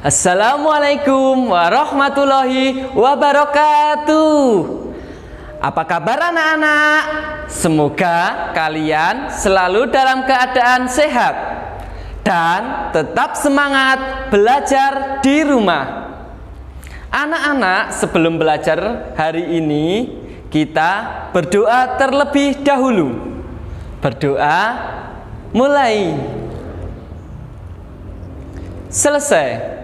Assalamualaikum warahmatullahi wabarakatuh. Apa kabar anak-anak? Semoga kalian selalu dalam keadaan sehat dan tetap semangat belajar di rumah. Anak-anak, sebelum belajar hari ini, kita berdoa terlebih dahulu. Berdoa mulai. Selesai.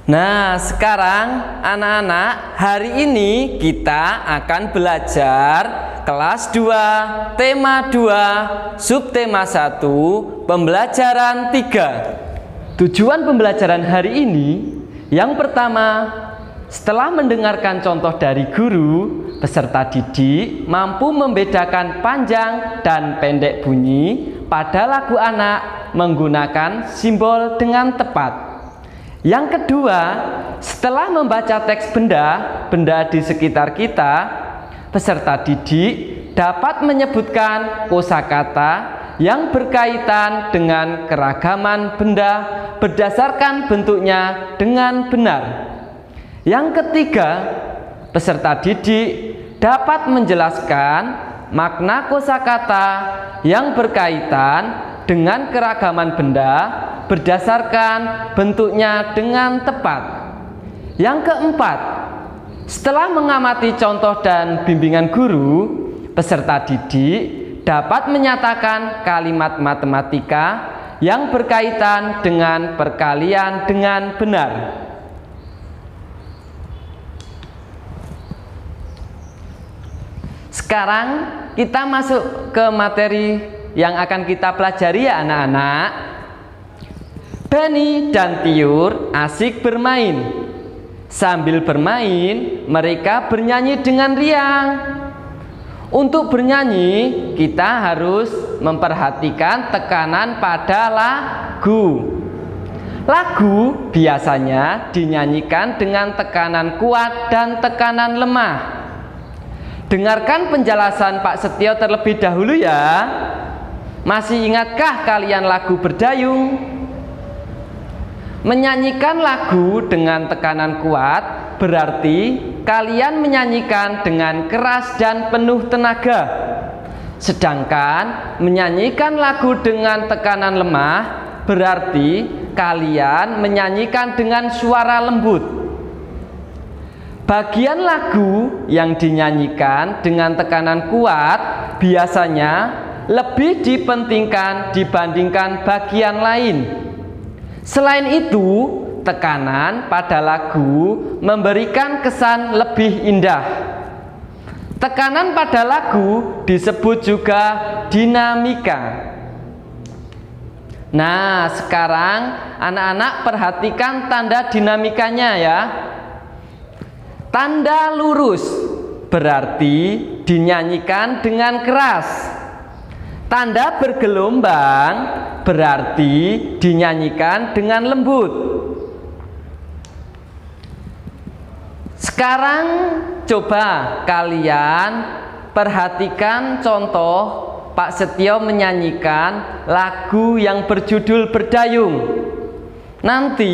Nah, sekarang anak-anak, hari ini kita akan belajar kelas 2, tema 2, subtema 1, pembelajaran 3. Tujuan pembelajaran hari ini, yang pertama, setelah mendengarkan contoh dari guru, peserta didik mampu membedakan panjang dan pendek bunyi pada lagu anak menggunakan simbol dengan tepat. Yang kedua, setelah membaca teks benda di sekitar kita, peserta didik dapat menyebutkan kosakata yang berkaitan dengan keragaman benda berdasarkan bentuknya dengan benar. Yang ketiga, peserta didik dapat menjelaskan makna kosakata yang berkaitan dengan keragaman benda berdasarkan bentuknya dengan tepat. Yang keempat, setelah mengamati contoh dan bimbingan guru, peserta didik dapat menyatakan kalimat matematika yang berkaitan dengan perkalian dengan benar. Sekarang kita masuk ke materi yang akan kita pelajari ya anak-anak. Benny dan Tiur asik bermain. Sambil bermain, mereka bernyanyi dengan riang. Untuk bernyanyi, kita harus memperhatikan tekanan pada lagu. Lagu biasanya dinyanyikan dengan tekanan kuat dan tekanan lemah. Dengarkan penjelasan Pak Setio terlebih dahulu ya. Masih ingatkah kalian lagu Berdayung? Menyanyikan lagu dengan tekanan kuat berarti kalian menyanyikan dengan keras dan penuh tenaga. Sedangkan menyanyikan lagu dengan tekanan lemah berarti kalian menyanyikan dengan suara lembut. Bagian lagu yang dinyanyikan dengan tekanan kuat biasanya lebih dipentingkan dibandingkan bagian lain. Selain itu, tekanan pada lagu memberikan kesan lebih indah. Tekanan pada lagu disebut juga dinamika. Nah, sekarang anak-anak perhatikan tanda dinamikanya ya. Tanda lurus berarti dinyanyikan dengan keras. Tanda bergelombang berarti dinyanyikan dengan lembut. Sekarang coba kalian perhatikan contoh Pak Setio menyanyikan lagu yang berjudul Berdayung. Nanti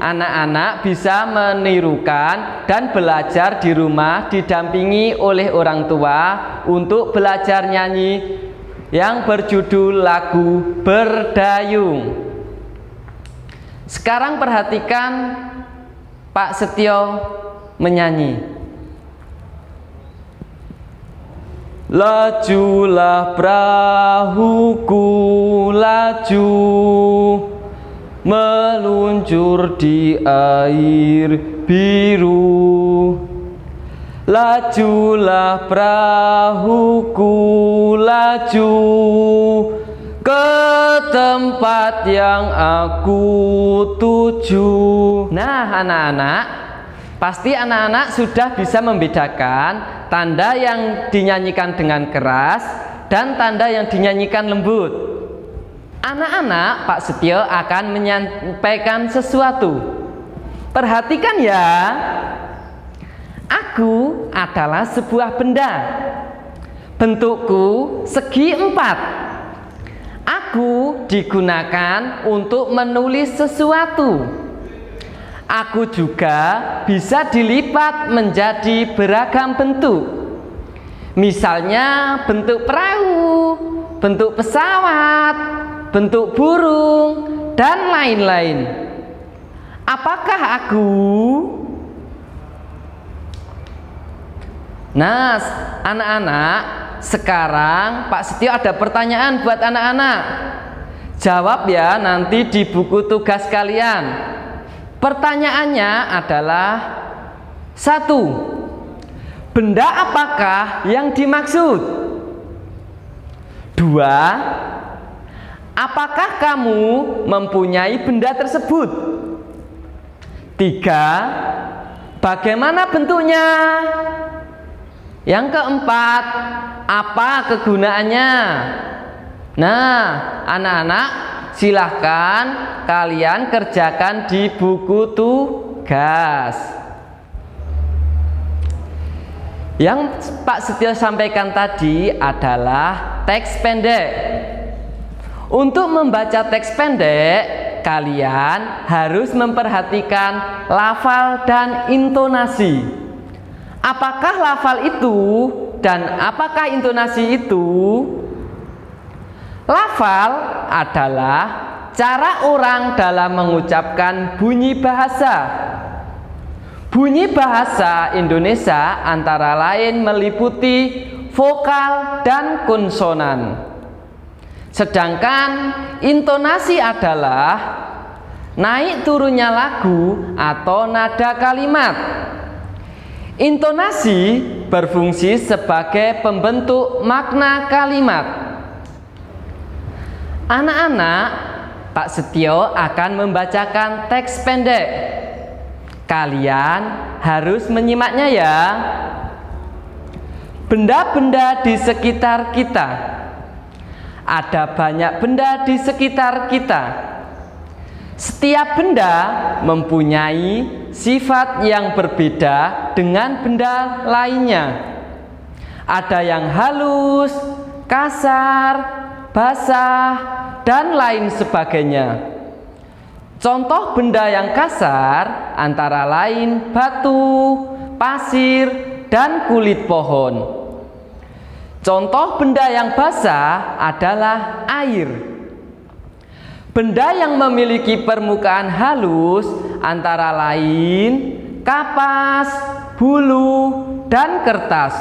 anak-anak bisa menirukan dan belajar di rumah didampingi oleh orang tua untuk belajar nyanyi yang berjudul lagu Berdayung. Sekarang perhatikan Pak Setio menyanyi. Lajulah perahuku laju, meluncur di air biru. Lajulah perahuku laju ke tempat yang aku tuju. Nah anak-anak, pasti anak-anak sudah bisa membedakan tanda yang dinyanyikan dengan keras dan tanda yang dinyanyikan lembut. Anak-anak, Pak Setio akan menyampaikan sesuatu. Perhatikan ya. Aku adalah sebuah benda. Bentukku segi 4. Aku digunakan untuk menulis sesuatu. Aku juga bisa dilipat menjadi beragam bentuk. Misalnya bentuk perahu, bentuk pesawat, bentuk burung, dan lain-lain. Apakah aku? Nah, anak-anak, sekarang Pak Setio ada pertanyaan buat anak-anak. Jawab ya nanti di buku tugas kalian. Pertanyaannya adalah 1. Benda apakah yang dimaksud? 2. Apakah kamu mempunyai benda tersebut? 3. Bagaimana bentuknya? Yang keempat, apa kegunaannya? Nah, anak-anak, silahkan kalian kerjakan di buku tugas. Yang Pak Setio sampaikan tadi adalah teks pendek. Untuk membaca teks pendek, kalian harus memperhatikan lafal dan intonasi. Apakah lafal itu dan apakah intonasi itu? Lafal adalah cara orang dalam mengucapkan bunyi bahasa. Bunyi bahasa Indonesia antara lain meliputi vokal dan konsonan. Sedangkan intonasi adalah naik turunnya lagu atau nada kalimat. Intonasi berfungsi sebagai pembentuk makna kalimat. Anak-anak, Pak Setio akan membacakan teks pendek. Kalian harus menyimaknya ya. Benda-benda di sekitar kita. Ada banyak benda di sekitar kita. Setiap benda mempunyai sifat yang berbeda dengan benda lainnya. Ada yang halus, kasar, basah, dan lain sebagainya. Contoh benda yang kasar antara lain batu, pasir, dan kulit pohon. Contoh benda yang basah adalah air. Benda yang memiliki permukaan halus antara lain kapas, bulu, dan kertas.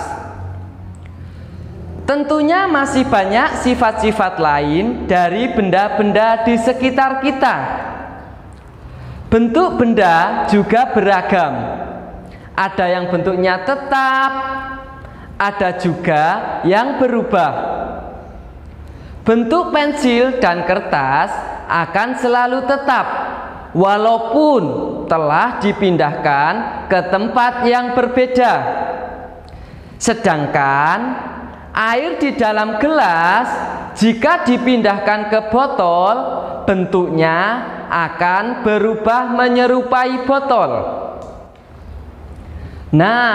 Tentunya masih banyak sifat-sifat lain dari benda-benda di sekitar kita. Bentuk benda juga beragam. Ada yang bentuknya tetap, ada juga yang berubah. Bentuk pensil dan kertas akan selalu tetap, walaupun telah dipindahkan ke tempat yang berbeda. Sedangkan air di dalam gelas, jika dipindahkan ke botol, bentuknya akan berubah menyerupai botol. Nah,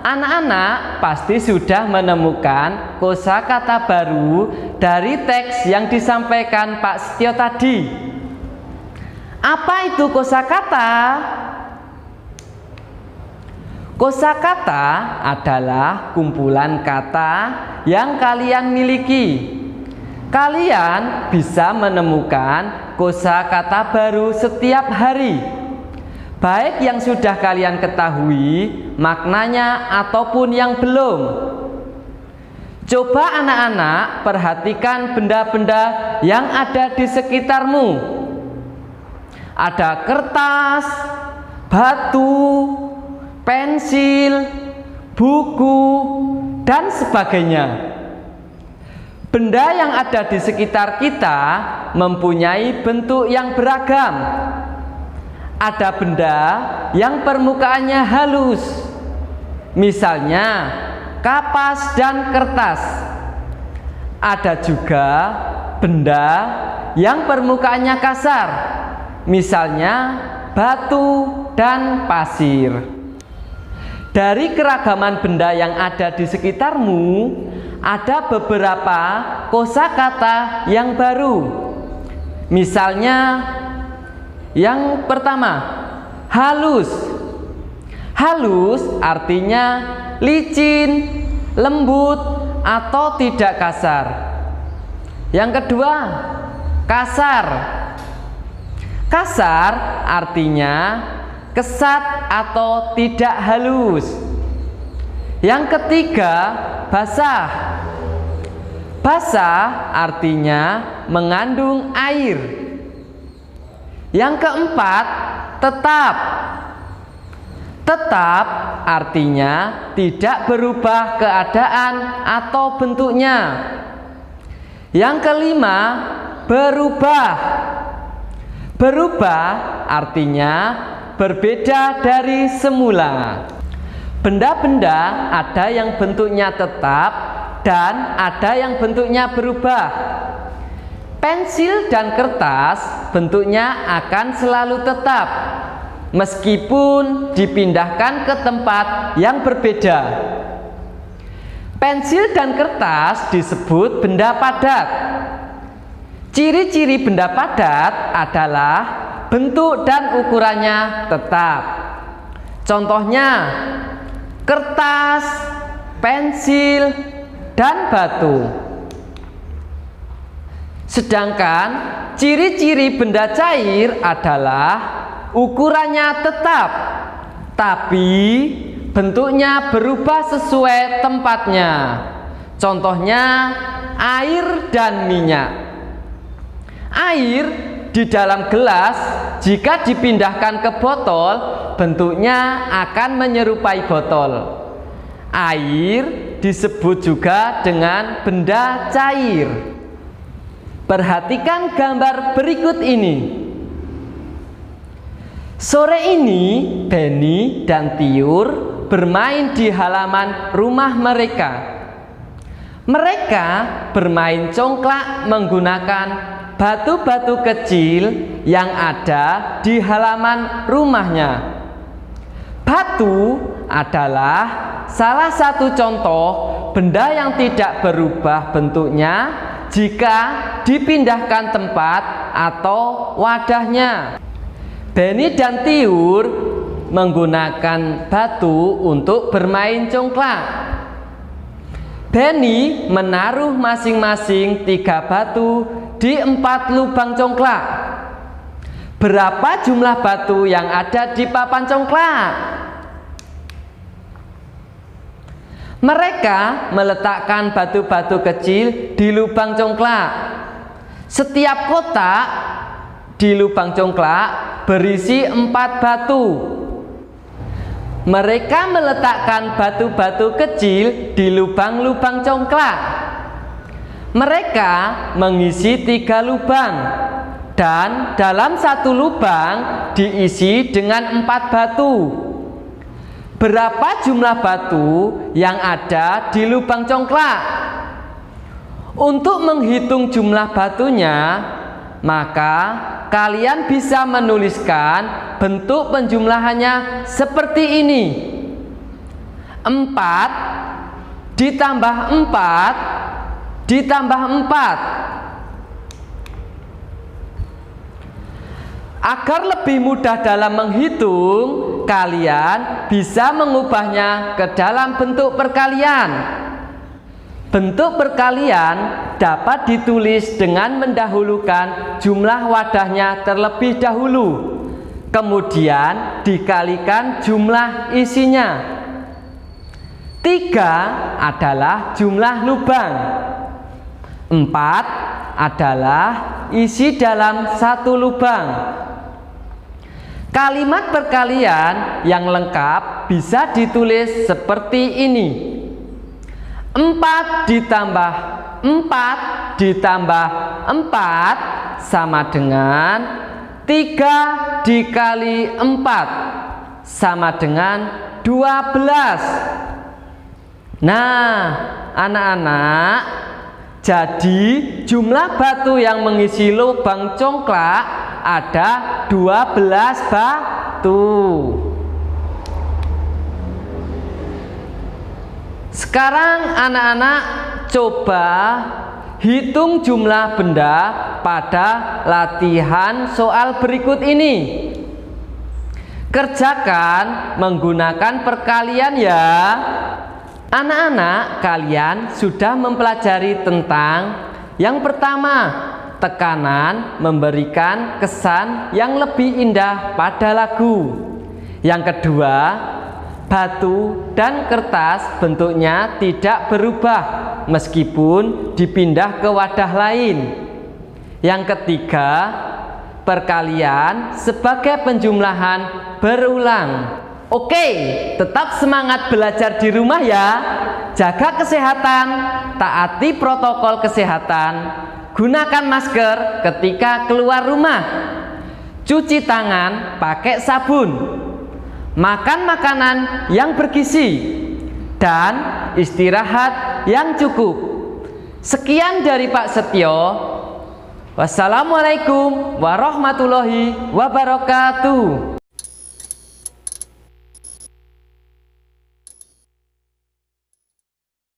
anak-anak pasti sudah menemukan kosakata baru dari teks yang disampaikan Pak Setio tadi. Apa itu kosakata? Kosakata adalah kumpulan kata yang kalian miliki. Kalian bisa menemukan kosakata baru setiap hari. Baik yang sudah kalian ketahui maknanya ataupun yang belum. Coba anak-anak perhatikan benda-benda yang ada di sekitarmu. Ada kertas, batu, pensil, buku, dan sebagainya. Benda yang ada di sekitar kita mempunyai bentuk yang beragam. Ada benda yang permukaannya halus, misalnya kapas dan kertas. Ada juga benda yang permukaannya kasar, misalnya batu dan pasir. Dari keragaman benda yang ada di sekitarmu, ada beberapa kosakata yang baru. Misalnya, yang pertama, halus. Halus artinya licin, lembut, atau tidak kasar. Yang kedua, kasar. Kasar artinya kesat atau tidak halus. Yang ketiga, basah. Basah artinya mengandung air. Yang keempat, tetap. Tetap artinya tidak berubah keadaan atau bentuknya. Yang kelima, berubah. Berubah artinya berbeda dari semula. Benda-benda ada yang bentuknya tetap dan ada yang bentuknya berubah. Pensil dan kertas bentuknya akan selalu tetap, meskipun dipindahkan ke tempat yang berbeda. Pensil dan kertas disebut benda padat. Ciri-ciri benda padat adalah bentuk dan ukurannya tetap. Contohnya, kertas, pensil, dan batu. Sedangkan ciri-ciri benda cair adalah ukurannya tetap, tapi bentuknya berubah sesuai tempatnya. Contohnya, air dan minyak. Air di dalam gelas jika dipindahkan ke botol, bentuknya akan menyerupai botol. Air disebut juga dengan benda cair. Perhatikan gambar berikut ini. Sore ini Benny dan Tiur bermain di halaman rumah mereka. Mereka bermain congklak menggunakan batu-batu kecil yang ada di halaman rumahnya. Batu adalah salah satu contoh benda yang tidak berubah bentuknya jika dipindahkan tempat atau wadahnya. Benny dan Tiur menggunakan batu untuk bermain congklak. Benny menaruh masing-masing 3 batu di 4 lubang congklak. Berapa jumlah batu yang ada di papan congklak? Mereka meletakkan batu-batu kecil di lubang congklak. Setiap kotak di lubang congklak berisi 4 batu. Mereka meletakkan batu-batu kecil di lubang-lubang congklak. Mereka mengisi 3 lubang, dan dalam 1 lubang diisi dengan 4 batu. Berapa jumlah batu yang ada di lubang congklak? Untuk menghitung jumlah batunya, maka kalian bisa menuliskan bentuk penjumlahannya seperti ini. 4 ditambah 4 ditambah 4. Agar lebih mudah dalam menghitung, kalian bisa mengubahnya ke dalam bentuk perkalian. Bentuk perkalian dapat ditulis dengan mendahulukan jumlah wadahnya terlebih dahulu, kemudian dikalikan jumlah isinya. 3 adalah jumlah lubang. 4 adalah isi dalam 1 lubang. Kalimat perkalian yang lengkap bisa ditulis seperti ini. 4 ditambah 4 ditambah 4 sama dengan 3 dikali 4 sama dengan 12. Nah, anak-anak, jadi jumlah batu yang mengisi lubang congklak ada 12 batu. Sekarang anak-anak coba hitung jumlah benda pada latihan soal berikut ini. Kerjakan menggunakan perkalian ya. Anak-anak, kalian sudah mempelajari tentang yang pertama, tekanan memberikan kesan yang lebih indah pada lagu. Yang kedua, batu dan kertas bentuknya tidak berubah meskipun dipindah ke wadah lain. Yang ketiga, perkalian sebagai penjumlahan berulang. Oke, tetap semangat belajar di rumah ya. Jaga kesehatan, taati protokol kesehatan, gunakan masker ketika keluar rumah, cuci tangan pakai sabun, makan makanan yang bergizi, dan istirahat yang cukup. Sekian dari Pak Setio. Wassalamualaikum warahmatullahi wabarakatuh.